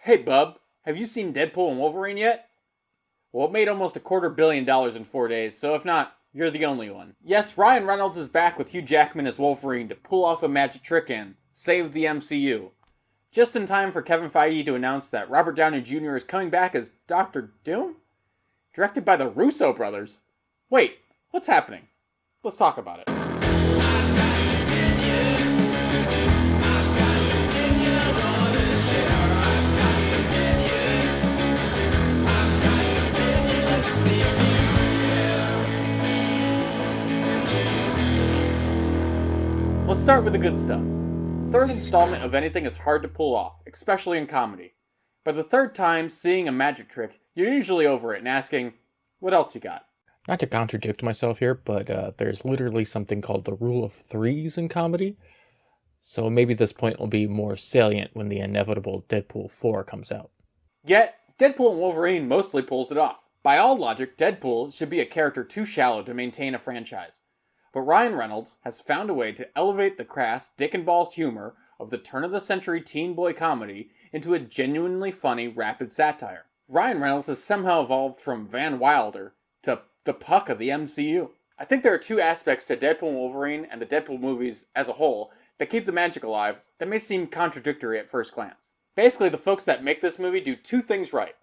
Hey bub, have you seen Deadpool and Wolverine yet? Well, it made almost $250 million in 4 days, so if not, you're the only one. Yes, Ryan Reynolds is back with Hugh Jackman as Wolverine to pull off a magic trick and save the MCU. Just in time for Kevin Feige to announce that Robert Downey Jr. is coming back as Doctor Doom? Directed by the Russo brothers? Wait, what's happening? Let's talk about it. Let's start with the good stuff. The third installment of anything is hard to pull off, especially in comedy. By the third time seeing a magic trick, you're usually over it and asking, what else you got? Not to contradict myself here, but there's literally something called the rule of threes in comedy. So maybe this point will be more salient when the inevitable Deadpool 4 comes out. Yet, Deadpool and Wolverine mostly pulls it off. By all logic, Deadpool should be a character too shallow to maintain a franchise. But Ryan Reynolds has found a way to elevate the crass dick and balls humor of the turn-of-the-century teen boy comedy into a genuinely funny, rapid satire. Ryan Reynolds has somehow evolved from Van Wilder to the Puck of the MCU. I think there are two aspects to Deadpool and Wolverine and the Deadpool movies as a whole that keep the magic alive that may seem contradictory at first glance. Basically, the folks that make this movie do two things right.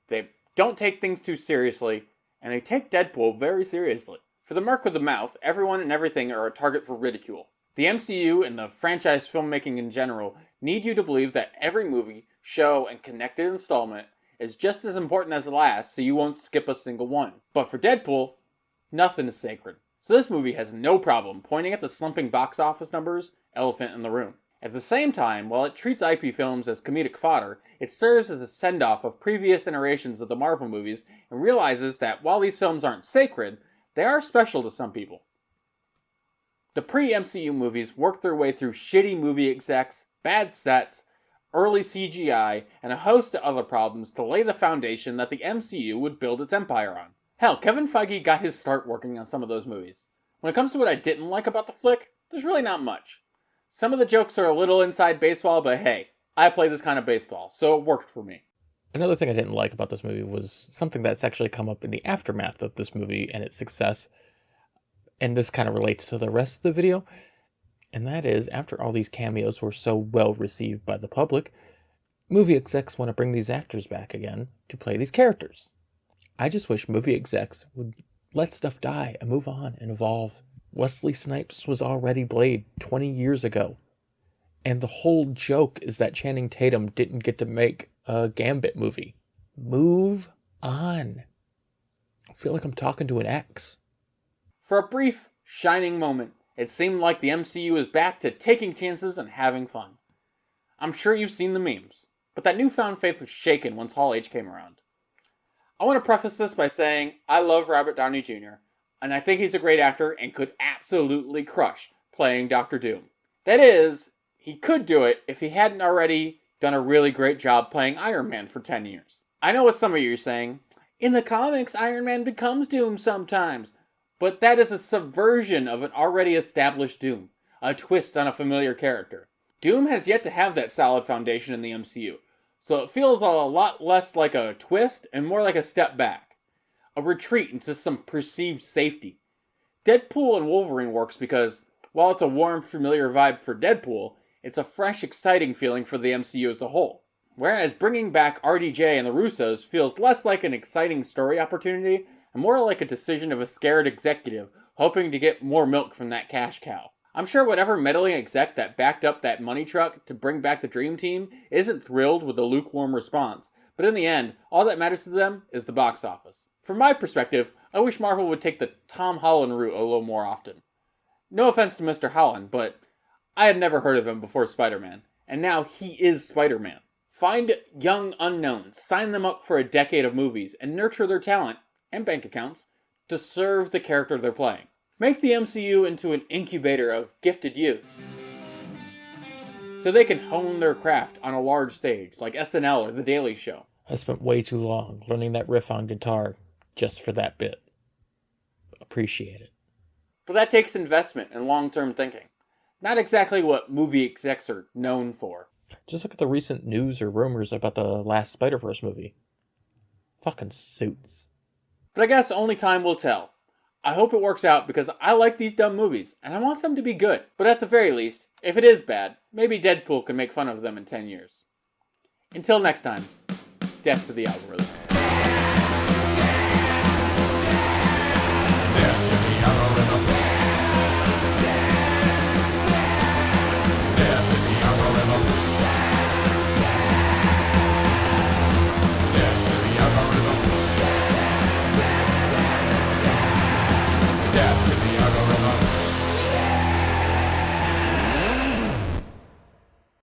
They don't take things too seriously, and they take Deadpool very seriously. For the mark of the mouth, everyone and everything are a target for ridicule. The MCU and the franchise filmmaking in general need you to believe that every movie, show, and connected installment is just as important as the last, so you won't skip a single one. But for Deadpool, nothing is sacred. So this movie has no problem pointing at the slumping box office numbers, elephant in the room. At the same time, while it treats IP films as comedic fodder, it serves as a send-off of previous iterations of the Marvel movies and realizes that while these films aren't sacred, they are special to some people. The pre-MCU movies worked their way through shitty movie execs, bad sets, early CGI, and a host of other problems to lay the foundation that the MCU would build its empire on. Hell, Kevin Feige got his start working on some of those movies. When it comes to what I didn't like about the flick, there's really not much. Some of the jokes are a little inside baseball, but hey, I play this kind of baseball, so it worked for me. Another thing I didn't like about this movie was something that's actually come up in the aftermath of this movie and its success. And this kind of relates to the rest of the video. And that is, after all these cameos were so well received by the public, movie execs want to bring these actors back again to play these characters. I just wish movie execs would let stuff die and move on and evolve. Wesley Snipes was already Blade 20 years ago. And the whole joke is that Channing Tatum didn't get to make a Gambit movie. Move on. I feel like I'm talking to an ex. For a brief, shining moment, it seemed like the MCU is back to taking chances and having fun. I'm sure you've seen the memes, but that newfound faith was shaken once Hall H came around. I want to preface this by saying I love Robert Downey Jr., and I think he's a great actor and could absolutely crush playing Doctor Doom. That is, he could do it if he hadn't already done a really great job playing Iron Man for 10 years. I know what some of you are saying. In the comics, Iron Man becomes Doom sometimes. But that is a subversion of an already established Doom. A twist on a familiar character. Doom has yet to have that solid foundation in the MCU. So it feels a lot less like a twist and more like a step back. A retreat into some perceived safety. Deadpool and Wolverine works because, while it's a warm, familiar vibe for Deadpool, it's a fresh, exciting feeling for the MCU as a whole. Whereas bringing back RDJ and the Russos feels less like an exciting story opportunity and more like a decision of a scared executive hoping to get more milk from that cash cow. I'm sure whatever meddling exec that backed up that money truck to bring back the Dream Team isn't thrilled with the lukewarm response, but in the end, all that matters to them is the box office. From my perspective, I wish Marvel would take the Tom Holland route a little more often. No offense to Mr. Holland, but I had never heard of him before Spider-Man, and now he is Spider-Man. Find young unknowns, sign them up for a decade of movies, and nurture their talent and bank accounts to serve the character they're playing. Make the MCU into an incubator of gifted youths, so they can hone their craft on a large stage like SNL or The Daily Show. I spent way too long learning that riff on guitar just for that bit. Appreciate it. But that takes investment and long-term thinking. Not exactly what movie execs are known for. Just look at the recent news or rumors about the last Spider-Verse movie. Fucking suits. But I guess only time will tell. I hope it works out because I like these dumb movies, and I want them to be good. But at the very least, if it is bad, maybe Deadpool can make fun of them in 10 years. Until next time, death to the algorithm.